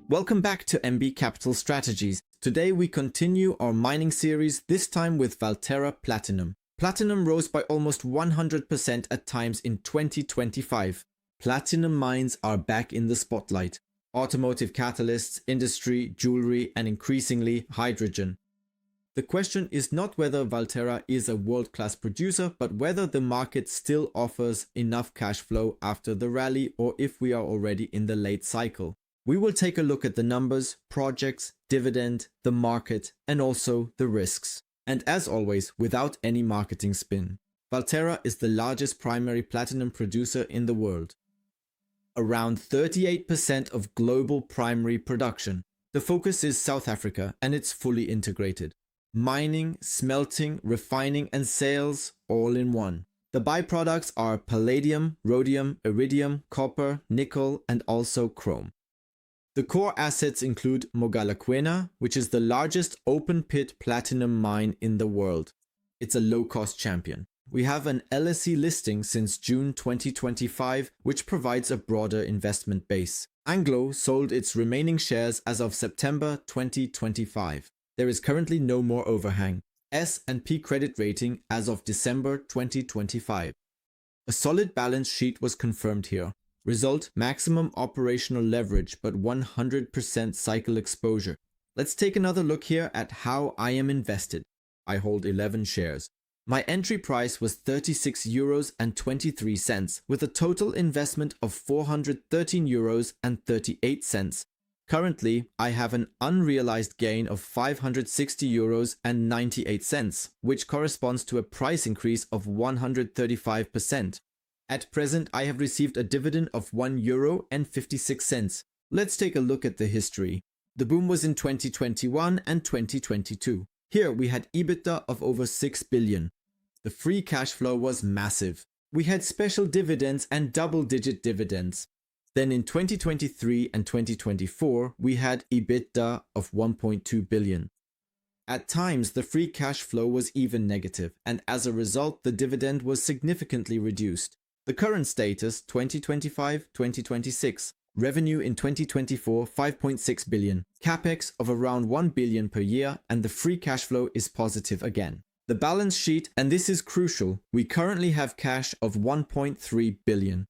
Welcome back to MB Capital Strategies. Today we continue our mining series, this time with Valterra Platinum. Platinum rose by almost 100% at times in 2025. Platinum mines are back in the spotlight. Automotive catalysts, industry, jewelry, and increasingly hydrogen. The question is not whether Valterra is a world-class producer, but whether the market still offers enough cash flow after the rally or if we are already in the late cycle. We will take a look at the numbers, projects, dividend, the market, and also the risks. And as always, without any marketing spin. Valterra is the largest primary platinum producer in the world. Around 38% of global primary production. The focus is South Africa and it's fully integrated. Mining, smelting, refining, and sales all in one. The byproducts are palladium, rhodium, iridium, copper, nickel, and also chrome. The core assets include Mogalakwena, which is the largest open-pit platinum mine in the world. It's a low-cost champion. We have an LSE listing since June 2025, which provides a broader investment base. Anglo sold its remaining shares as of September 2025. There is currently no more overhang. S&P credit rating as of December 2025. A solid balance sheet was confirmed here. Result: maximum operational leverage but 100% cycle exposure. Let's take another look here at how I am invested. I hold 11 shares. My entry price was €36.23 with a total investment of €413.38. Currently, I have an unrealized gain of €560.98, which corresponds to a price increase of 135%. At present, I have received a dividend of €1.56. Let's take a look at the history. The boom was in 2021 and 2022. Here we had EBITDA of over 6 billion. The free cash flow was massive. We had special dividends and double-digit dividends. Then in 2023 and 2024, we had EBITDA of 1.2 billion. At times, the free cash flow was even negative, and as a result, the dividend was significantly reduced. The current status, 2025-2026. Revenue in 2024, 5.6 billion. Capex of around 1 billion per year, and the free cash flow is positive again. The balance sheet, and this is crucial, we currently have cash of 1.3 billion.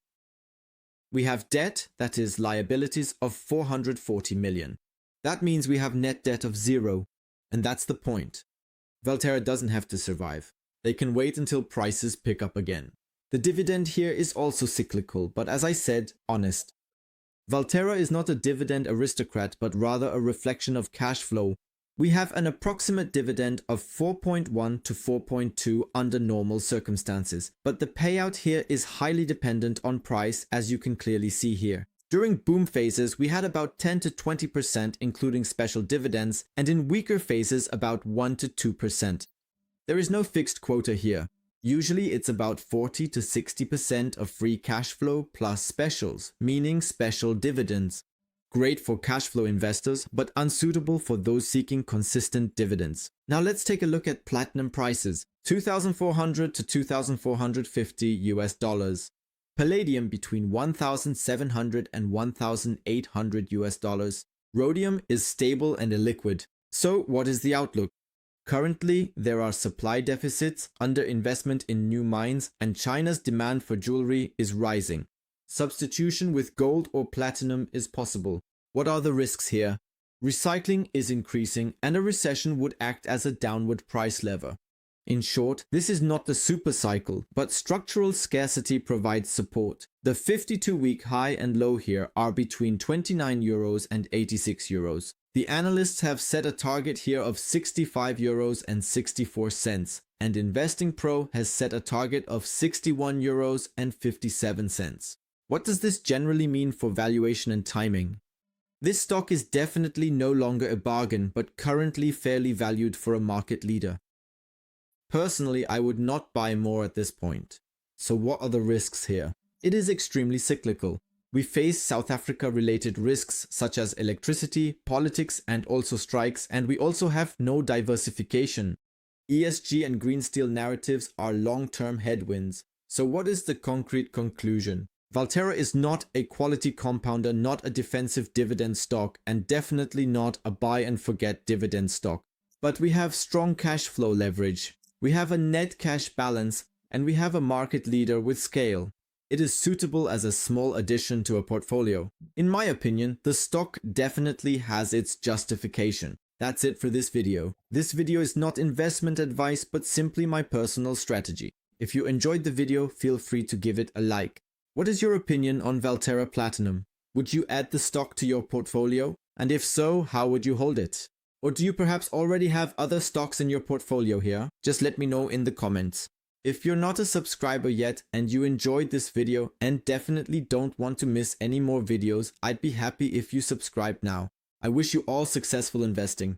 We have debt, that is liabilities, of 440 million. That means we have net debt of 0. And that's the point. Valterra doesn't have to survive. They can wait until prices pick up again. The dividend here is also cyclical, but as I said, honest. Valterra is not a dividend aristocrat, but rather a reflection of cash flow. We have an approximate dividend of 4.1 to 4.2 under normal circumstances, but the payout here is highly dependent on price, as you can clearly see here. During boom phases, we had about 10 to 20% including special dividends, and in weaker phases about 1 to 2%. There is no fixed quota here. Usually it's about 40 to 60% of free cash flow plus specials, meaning special dividends. Great for cash flow investors, but unsuitable for those seeking consistent dividends. Now let's take a look at platinum prices. $2,400 to $2,450 Palladium between $1,700 and $1,800 Rhodium is stable and illiquid. So what is the outlook? Currently, there are supply deficits, underinvestment in new mines, and China's demand for jewelry is rising. Substitution with gold or platinum is possible. What are the risks here? Recycling is increasing and a recession would act as a downward price lever. In short, this is not the super cycle, but structural scarcity provides support. The 52-week high and low here are between €29 and €86. The analysts have set a target here of €65.64, and Investing Pro has set a target of €61.57. What does this generally mean for valuation and timing? This stock is definitely no longer a bargain, but currently fairly valued for a market leader. Personally, I would not buy more at this point. So what are the risks here? It is extremely cyclical. We face South Africa related risks such as electricity, politics, and also strikes, and we also have no diversification. ESG and green steel narratives are long-term headwinds. So what is the concrete conclusion? Valterra is not a quality compounder, not a defensive dividend stock, and definitely not a buy and forget dividend stock. But we have strong cash flow leverage, we have a net cash balance, and we have a market leader with scale. It is suitable as a small addition to a portfolio. In my opinion, the stock definitely has its justification. That's it for this video. This video is not investment advice, but simply my personal strategy. If you enjoyed the video, feel free to give it a like. What is your opinion on Valterra Platinum? Would you add the stock to your portfolio? And if so, how would you hold it? Or do you perhaps already have other stocks in your portfolio here? Just let me know in the comments. If you're not a subscriber yet and you enjoyed this video and definitely don't want to miss any more videos, I'd be happy if you subscribe now. I wish you all successful investing.